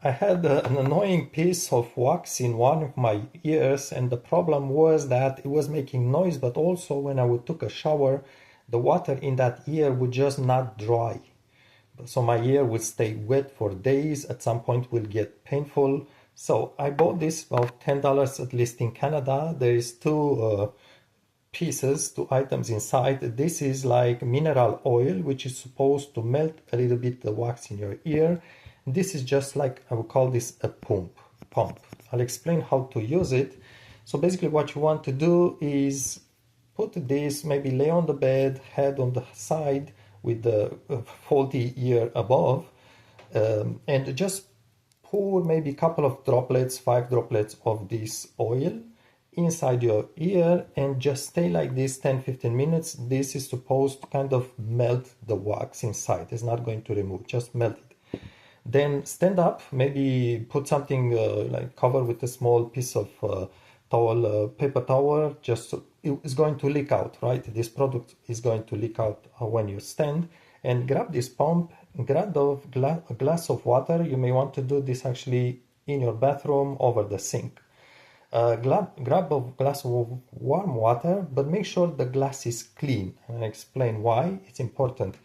I had an annoying piece of wax in one of my ears, and the problem was that it was making noise, but also when I would took a shower, the water in that ear would just not dry. So my ear would stay wet for days. At some point, will get painful. So I bought this about $10 at least in Canada. There is two items inside. This is like mineral oil, which is supposed to melt a little bit the wax in your ear. This is just like, I would call this a pump. I'll explain how to use it. So basically what you want to do is put this, maybe lay on the bed, head on the side with the faulty ear above, and just pour maybe a couple of droplets, 5 droplets of this oil inside your ear and just stay like this 10-15 minutes. This is supposed to kind of melt the wax inside. It's not going to remove, just melt it. Then stand up, maybe put something like cover with a small piece of towel, paper towel, just so it's going to leak out, right? This product is going to leak out when you stand. And grab this pump, grab a glass of water. You may want to do this actually in your bathroom over the sink. Grab a glass of warm water, but make sure the glass is clean. And I'll explain why it's important.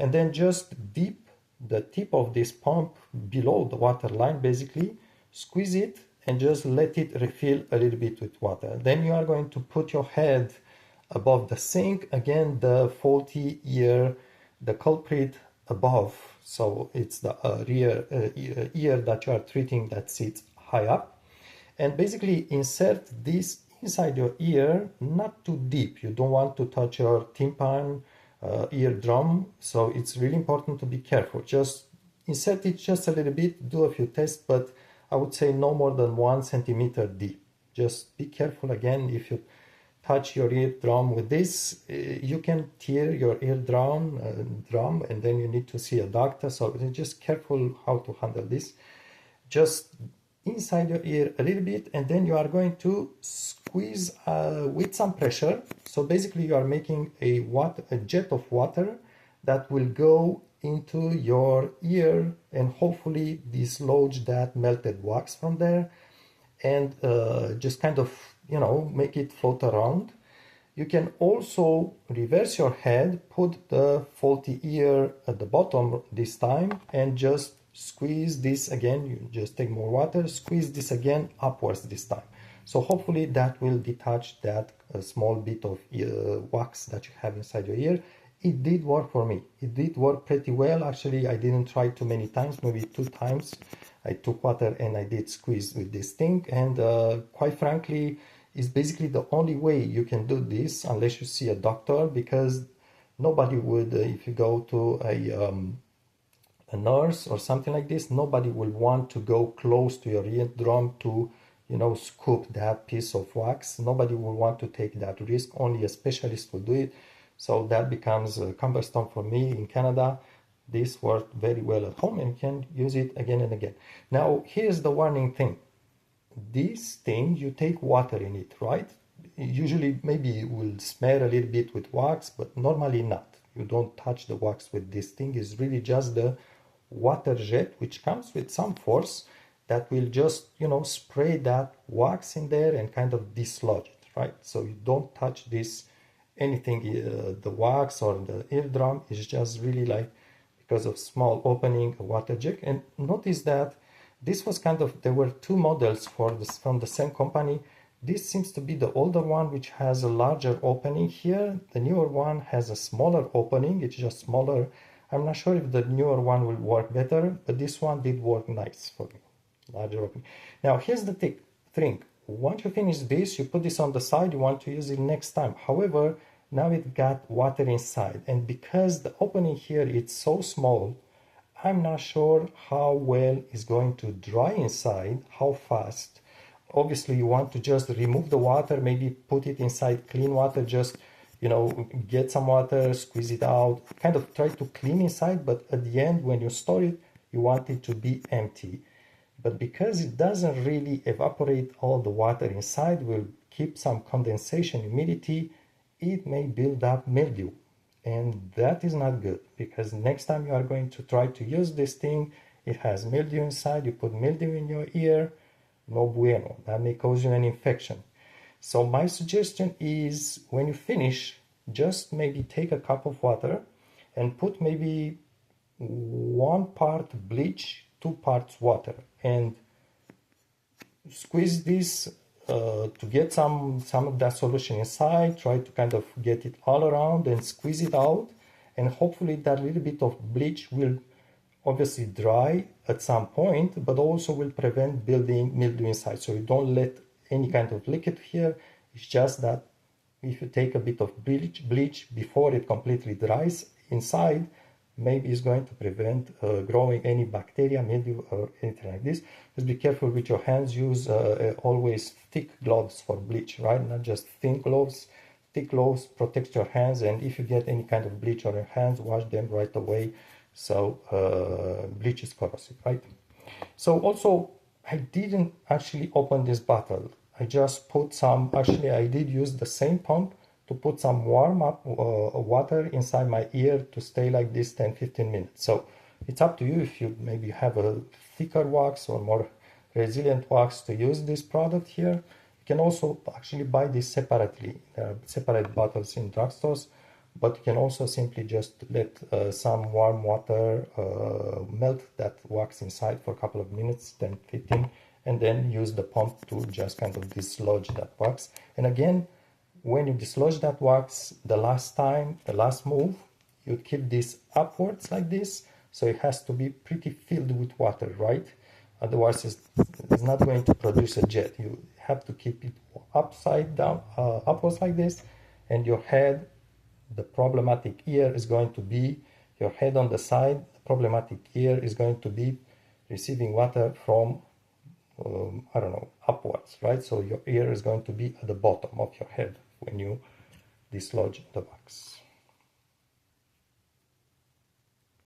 And then just dip the tip of this pump below the water line, basically, squeeze it and just let it refill a little bit with water. Then you are going to put your head above the sink. Again, the faulty ear, the culprit above. So it's the rear ear that you are treating that sits high up. And basically insert this inside your ear, not too deep. You don't want to touch your tympan, eardrum. So it's really important to be careful. Just insert it just a little bit, do a few tests, but I would say no more than 1 centimeter deep. Just be careful again. If you touch your eardrum with this, you can tear your eardrum and then you need to see a doctor. So just careful how to handle this. Just inside your ear a little bit, and then you are going to squeeze with some pressure. So basically you are making a jet of water that will go into your ear and hopefully dislodge that melted wax from there, and just kind of, make it float around. You can also reverse your head, put the faulty ear at the bottom this time, and just squeeze this again. You just take more water, squeeze this again upwards this time. So hopefully that will detach that small bit of wax that you have inside your ear. It did work for me. It did work pretty well. Actually, I didn't try too many times, maybe 2 times. I took water and I did squeeze with this thing. And quite frankly, it's basically the only way you can do this unless you see a doctor, because nobody would, if you go to a nurse or something like this, nobody will want to go close to your eardrum to, scoop that piece of wax. Nobody will want to take that risk. Only a specialist will do it. So that becomes cumbersome for me in Canada. This worked very well at home and you can use it again and again. Now, here's the warning thing. This thing, you take water in it, right? Usually maybe it will smear a little bit with wax, but normally not. You don't touch the wax with this thing. It's really just the water jet, which comes with some force that will just, spray that wax in there and kind of dislodge it, right? So you don't touch this anything, the wax or the eardrum is just really like, because of small opening, a water jet. And notice that this was there were 2 models from the same company. This seems to be the older one, which has a larger opening here. The newer one has a smaller opening. It's just smaller. I'm not sure if the newer one will work better, but this one did work nice for me. Larger opening. Now, here's the thing. Once you finish this, you put this on the side. You want to use it next time. However, now it got water inside. And because the opening here is so small, I'm not sure how well it's going to dry inside, how fast. Obviously, you want to just remove the water, maybe put it inside clean water, just, get some water, squeeze it out, kind of try to clean inside, but at the end, when you store it, you want it to be empty. But because it doesn't really evaporate all the water inside, will keep some condensation, humidity, it may build up mildew. And that is not good, because next time you are going to try to use this thing, it has mildew inside, you put mildew in your ear, no bueno, that may cause you an infection. So my suggestion is, when you finish, just maybe take a cup of water and put maybe 1 part bleach, 2 parts water, and squeeze this to get some of that solution inside. Try to kind of get it all around and squeeze it out, and hopefully that little bit of bleach will obviously dry at some point, but also will prevent building mildew inside. So you don't let any kind of liquid here. It's just that if you take a bit of bleach before it completely dries inside, maybe it's going to prevent growing any bacteria, mildew, or anything like this. Just be careful with your hands. Use always thick gloves for bleach, right? Not just thin gloves. Thick gloves protect your hands, and if you get any kind of bleach on your hands, wash them right away. So bleach is corrosive, right? So also, I didn't actually open this bottle. I just put some, actually I did use the same pump to put some warm up water inside my ear to stay like this 10-15 minutes. So it's up to you if you maybe have a thicker wax or more resilient wax to use this product here. You can also actually buy this separately. There are separate bottles in drugstores, but you can also simply just let some warm water melt that wax inside for a couple of minutes, 10-15, and then use the pump to just kind of dislodge that wax. And again, when you dislodge that wax, the last move, you keep this upwards like this, so it has to be pretty filled with water, right? Otherwise it's not going to produce a jet. You have to keep it upside down, upwards like this, and your head, the problematic ear, is going to be, your head on the side, the problematic ear is going to be receiving water from, I don't know, upwards, right? So your ear is going to be at the bottom of your head when you dislodge the wax.